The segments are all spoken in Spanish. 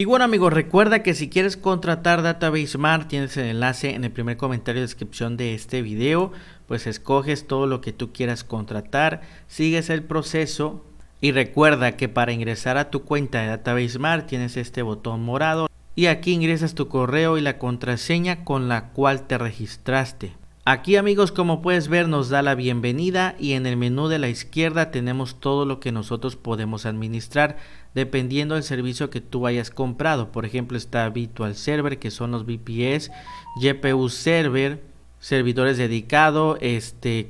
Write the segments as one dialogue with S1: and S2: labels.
S1: Y bueno amigos, recuerda que si quieres contratar Database Mart, tienes el enlace en el primer comentario de descripción de este video. Pues escoges todo lo que tú quieras contratar, sigues el proceso y recuerda que para ingresar a tu cuenta de Database Mart tienes este botón morado y aquí ingresas tu correo y la contraseña con la cual te registraste. Aquí amigos, como puedes ver, nos da la bienvenida y en el menú de la izquierda tenemos todo lo que nosotros podemos administrar dependiendo del servicio que tú hayas comprado. Por ejemplo, está Virtual Server, que son los VPS, GPU Server, servidores dedicados,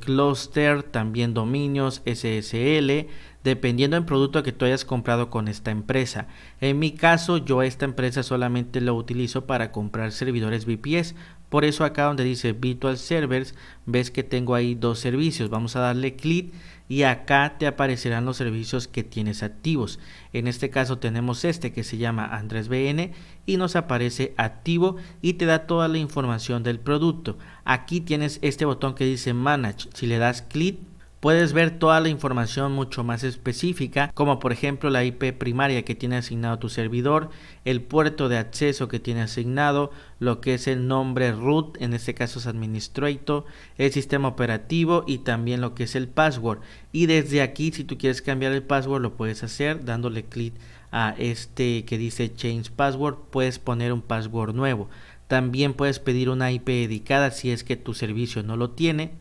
S1: Cluster, también dominios, SSL, dependiendo del producto que tú hayas comprado con esta empresa. En mi caso, yo esta empresa solamente lo utilizo para comprar servidores VPS. Por eso acá donde dice Virtual Servers, ves que tengo ahí dos servicios. Vamos a darle clic y acá te aparecerán los servicios que tienes activos. En este caso tenemos este que se llama AndresVN y nos aparece activo y te da toda la información del producto. Aquí tienes este botón que dice Manage. Si le das clic, puedes ver toda la información mucho más específica, como por ejemplo la IP primaria que tiene asignado tu servidor, el puerto de acceso que tiene asignado, lo que es el nombre root, en este caso es administrator, el sistema operativo y también lo que es el password. Y desde aquí, si tú quieres cambiar el password, lo puedes hacer dándole clic a este que dice Change Password. Puedes poner un password nuevo. También puedes pedir una IP dedicada si es que tu servicio no lo tiene.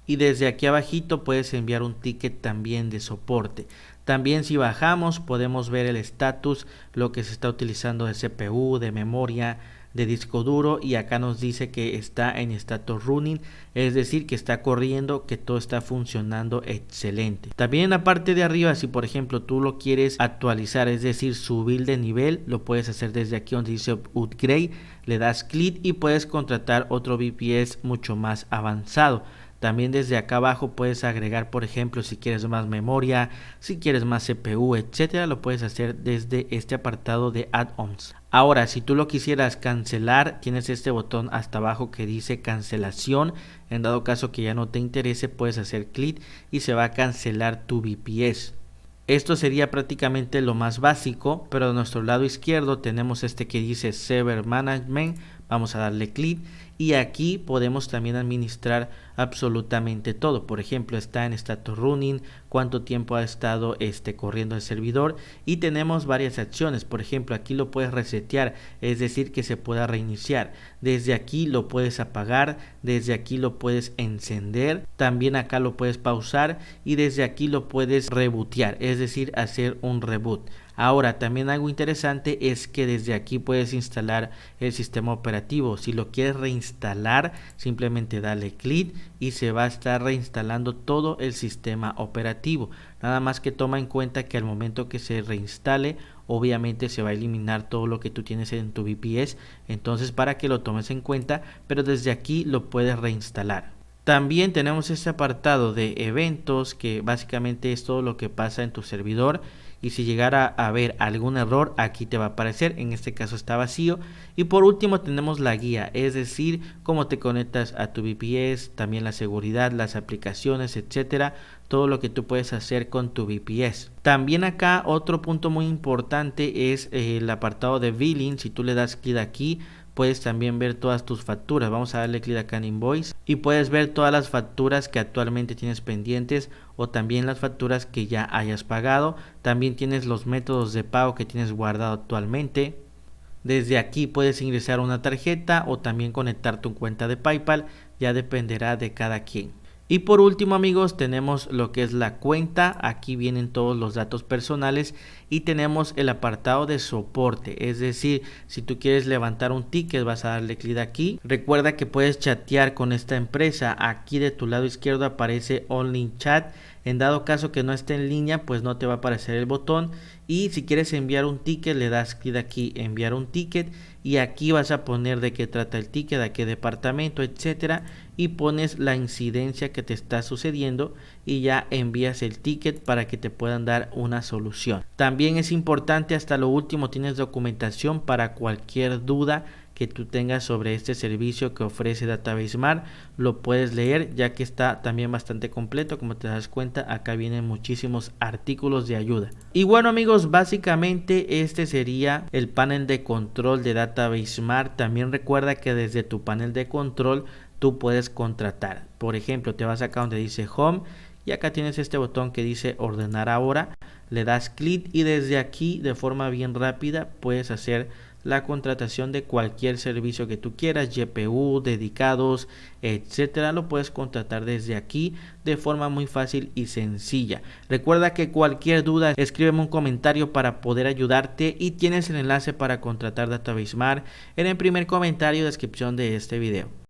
S1: Y desde aquí abajito puedes enviar un ticket también de soporte. También si bajamos podemos ver el estatus, lo que se está utilizando de CPU, de memoria, de disco duro, y acá nos dice que está en status running, es decir que está corriendo, que todo está funcionando excelente. También en la parte de arriba, si por ejemplo tú lo quieres actualizar, es decir subir de nivel, lo puedes hacer desde aquí donde dice upgrade, le das clic y puedes contratar otro VPS mucho más avanzado. También desde acá abajo puedes agregar, por ejemplo, si quieres más memoria, si quieres más CPU, etcétera, lo puedes hacer desde este apartado de add-ons. Ahora, si tú lo quisieras cancelar, tienes este botón hasta abajo que dice cancelación. En dado caso que ya no te interese, puedes hacer clic y se va a cancelar tu VPS. Esto sería prácticamente lo más básico, pero de nuestro lado izquierdo tenemos este que dice Server Management. Vamos a darle clic y aquí podemos también administrar absolutamente todo. Por ejemplo, está en status running, cuánto tiempo ha estado corriendo el servidor, y tenemos varias acciones. Por ejemplo, aquí lo puedes resetear, es decir que se pueda reiniciar. Desde aquí lo puedes apagar, desde aquí lo puedes encender, también acá lo puedes pausar y desde aquí lo puedes rebootear, es decir hacer un reboot. Ahora también algo interesante es que desde aquí puedes instalar el sistema operativo. Si lo quieres reinstalar, simplemente dale clic y se va a estar reinstalando todo el sistema operativo. Nada más que toma en cuenta que al momento que se reinstale, obviamente se va a eliminar todo lo que tú tienes en tu VPS. Entonces para que lo tomes en cuenta, pero desde aquí lo puedes reinstalar. También tenemos este apartado de eventos, que básicamente es todo lo que pasa en tu servidor, y si llegara a haber algún error aquí te va a aparecer. En este caso está vacío. Y por último tenemos la guía, es decir cómo te conectas a tu VPS, también la seguridad, las aplicaciones, etcétera, todo lo que tú puedes hacer con tu VPS. También acá otro punto muy importante es el apartado de billing. Si tú le das clic aquí, puedes también ver todas tus facturas. Vamos a darle clic acá en Invoice y puedes ver todas las facturas que actualmente tienes pendientes o también las facturas que ya hayas pagado. También tienes los métodos de pago que tienes guardado actualmente. Desde aquí puedes ingresar una tarjeta o también conectar tu cuenta de PayPal, ya dependerá de cada quien. Y por último amigos, tenemos lo que es la cuenta. Aquí vienen todos los datos personales y tenemos el apartado de soporte, es decir si tú quieres levantar un ticket vas a darle clic aquí. Recuerda que puedes chatear con esta empresa. Aquí de tu lado izquierdo aparece Only Chat. En dado caso que no esté en línea, pues no te va a aparecer el botón. Y si quieres enviar un ticket, le das clic aquí, enviar un ticket, y aquí vas a poner de qué trata el ticket, a qué departamento, etcétera, y pones la incidencia que te está sucediendo y ya envías el ticket para que te puedan dar una solución. También es importante, hasta lo último tienes documentación para cualquier duda que tú tengas sobre este servicio que ofrece Database Mart, lo puedes leer, ya que está también bastante completo. Como te das cuenta, acá vienen muchísimos artículos de ayuda. Y bueno amigos, básicamente este sería el panel de control de Database Mart. También recuerda que desde tu panel de control tú puedes contratar. Por ejemplo, te vas acá donde dice Home y acá tienes este botón que dice ordenar ahora. Le das clic y desde aquí de forma bien rápida puedes hacer la contratación de cualquier servicio que tú quieras, GPU, dedicados, etcétera. Lo puedes contratar desde aquí de forma muy fácil y sencilla. Recuerda que cualquier duda, escríbeme un comentario para poder ayudarte y tienes el enlace para contratar Database Mart en el primer comentario de descripción de este video.